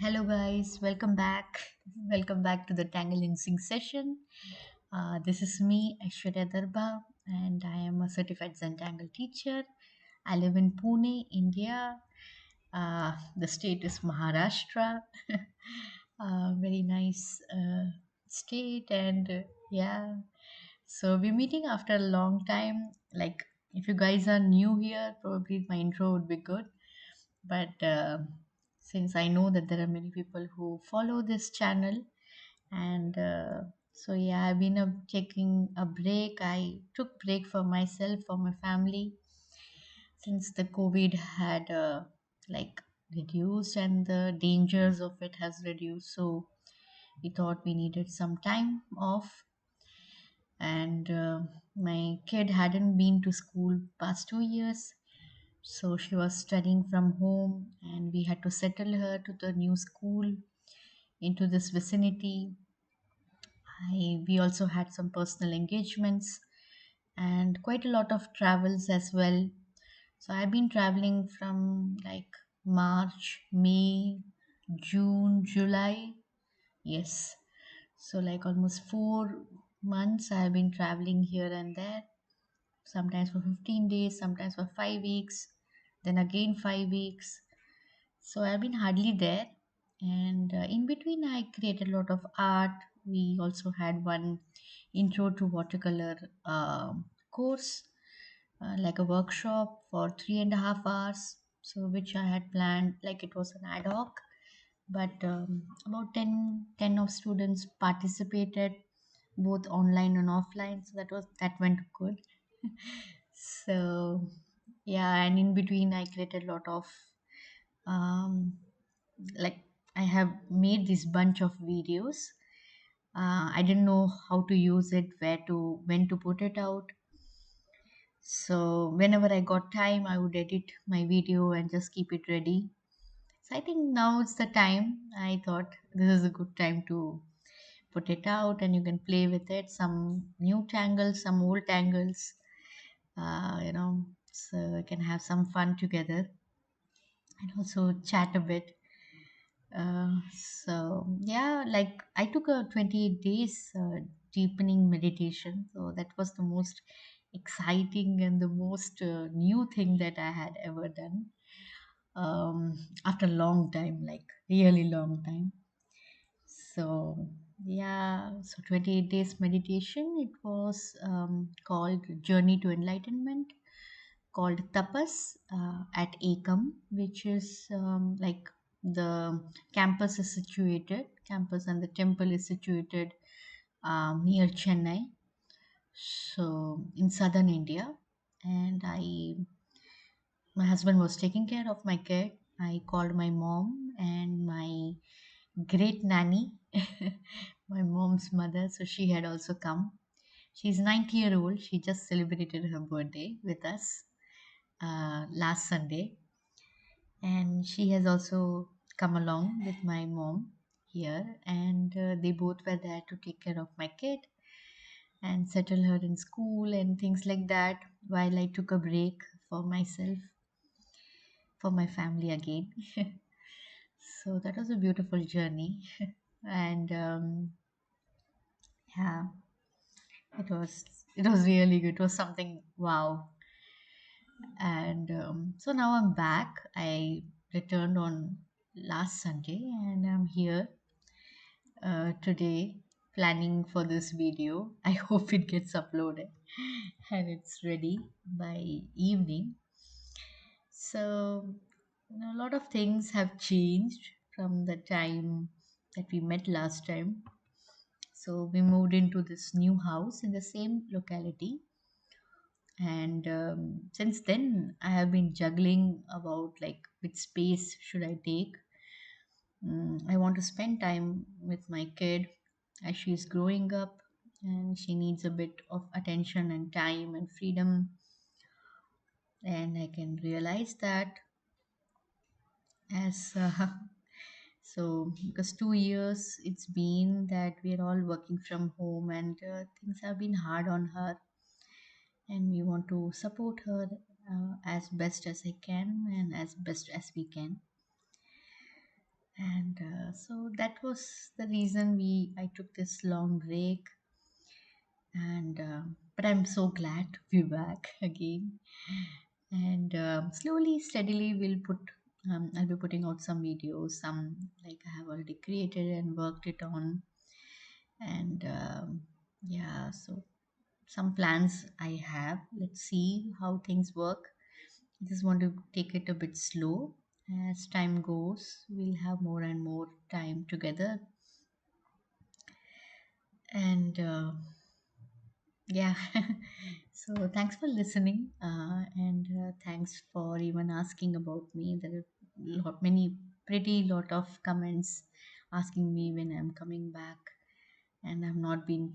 Hello, guys. Welcome back. Welcome back to the Tangle InSync session. This is me, Aishwarya Darbha, and I am a certified Zentangle teacher. I live in Pune, India. The state is Maharashtra. Very nice state, and yeah. So we're meeting after a long time. Like, if you guys are new here, probably my intro would be good. But since I know that there are many people who follow this channel, and so yeah, I've been taking a break. I took break for myself, for my family, since the COVID had like reduced and the dangers of it has reduced. So we thought we needed some time off, and my kid hadn't been to school past 2 years, so she was studying from home, and we had to settle her to the new school into this vicinity. We also had some personal engagements and quite a lot of travels as well. So I've been traveling from like March, May, June, July. Yes. So like almost 4 months I've been traveling here and there, sometimes for 15 days, sometimes for 5 weeks, then again 5 weeks. So I've been hardly there, and in between, I created a lot of art. We also had one intro to watercolor course, like a workshop for 3.5 hours. So which I had planned, like it was an ad hoc, but about ten of students participated, both online and offline. So that went good. So yeah, and in between, I created a lot of um, like I have made this bunch of videos. I didn't know how to use it, when to put it out. So whenever I got time, I would edit my video and just keep it ready. So I think now it's the time. I thought this is a good time to put it out, and you can play with it. Some new tangles, some old tangles, so we can have some fun together and also chat a bit. So yeah, like I took a 28 days deepening meditation. So that was the most exciting and the most new thing that I had ever done after a long time, like really long time. So yeah, so 28 days meditation. It was called Journey to Enlightenment, called Tapas at Ekam, which is like the campus and the temple is situated near Chennai, so in southern India. And my husband was taking care of my kid. I called my mom and my great nanny, my mom's mother, so she had also come. She's 90-year-old. She just celebrated her birthday with us last Sunday, and she has also come along with my mom here, and they both were there to take care of my kid and settle her in school and things like that, while I took a break for myself, for my family again. So that was a beautiful journey. And yeah, it was really good. It was something wow. And so now I'm back. I returned on last Sunday, and I'm here today planning for this video. I hope it gets uploaded and it's ready by evening. So, a lot of things have changed from the time that we met last time. So, we moved into this new house in the same locality, and since then I have been juggling about like which space should I take. I want to spend time with my kid as she's growing up, and she needs a bit of attention and time and freedom. And I can realize that as so because 2 years it's been that we're all working from home, and things have been hard on her, and we want to support her as best as I can and as best as we can. And And so that was the reason we I took this long break. And but I'm so glad to be back again. And slowly, steadily, we'll put. I'll be putting out some videos, some like I have already created and worked it on, and yeah, so some plans I have. Let's see how things work. I just want to take it a bit slow. As time goes, we'll have more and more time together. And yeah, so thanks for listening. And thanks for even asking about me. There are many, pretty lot of comments asking me when I'm coming back. And I've not been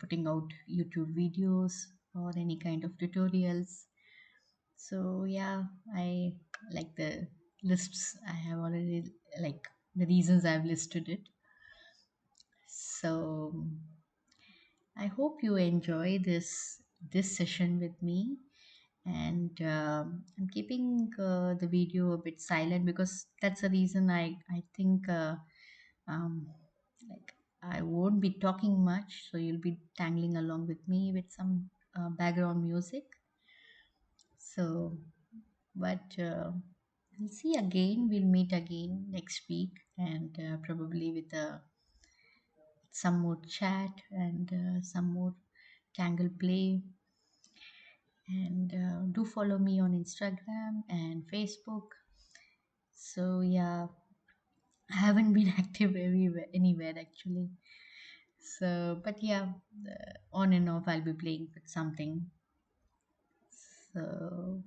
putting out YouTube videos or any kind of tutorials. So yeah, I like the lists I have already, like the reasons I've listed it. So I hope you enjoy this session with me. And I'm keeping the video a bit silent because that's the reason I think um, like I won't be talking much, so you'll be tangling along with me with some background music. So, but we'll see again. We'll meet again next week, and probably with some more chat and some more tangle play. And do follow me on Instagram and Facebook. So yeah, I haven't been active anywhere actually. So, but yeah, on and off, I'll be playing with something. So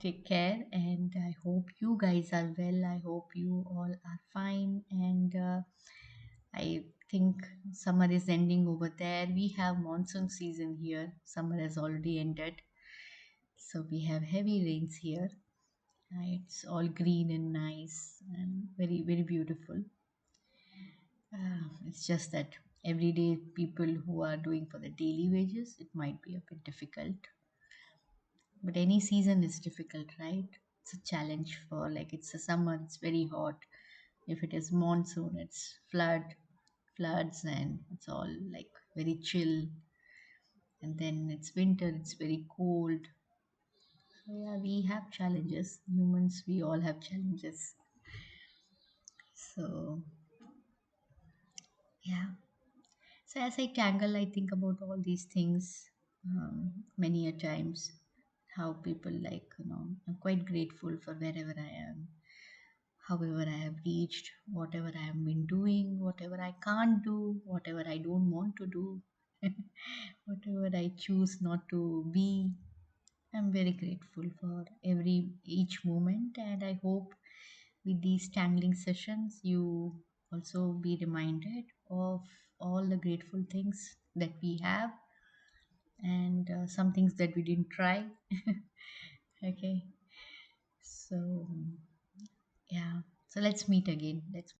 take care, and I hope you guys are well. I hope you all are fine, and I think summer is ending over there. We have monsoon season here. Summer has already ended, so we have heavy rains here. It's all green and nice and very very beautiful. It's just that everyday people who are doing for the daily wages, it might be a bit difficult. But any season is difficult, right? It's a challenge for like it's a summer, it's very hot. If it is monsoon, it's floods, and it's all like very chill. And then it's winter, it's very cold. So yeah, we have challenges. Humans, we all have challenges. So yeah. So as I tangle, I think about all these things many a times. How people like, I'm quite grateful for wherever I am, however I have reached, whatever I have been doing, whatever I can't do, whatever I don't want to do, whatever I choose not to be. I'm very grateful for each moment, and I hope with these tangling sessions you also be reminded of all the grateful things that we have, and some things that we didn't try. Okay, so yeah, so let's meet again. Let's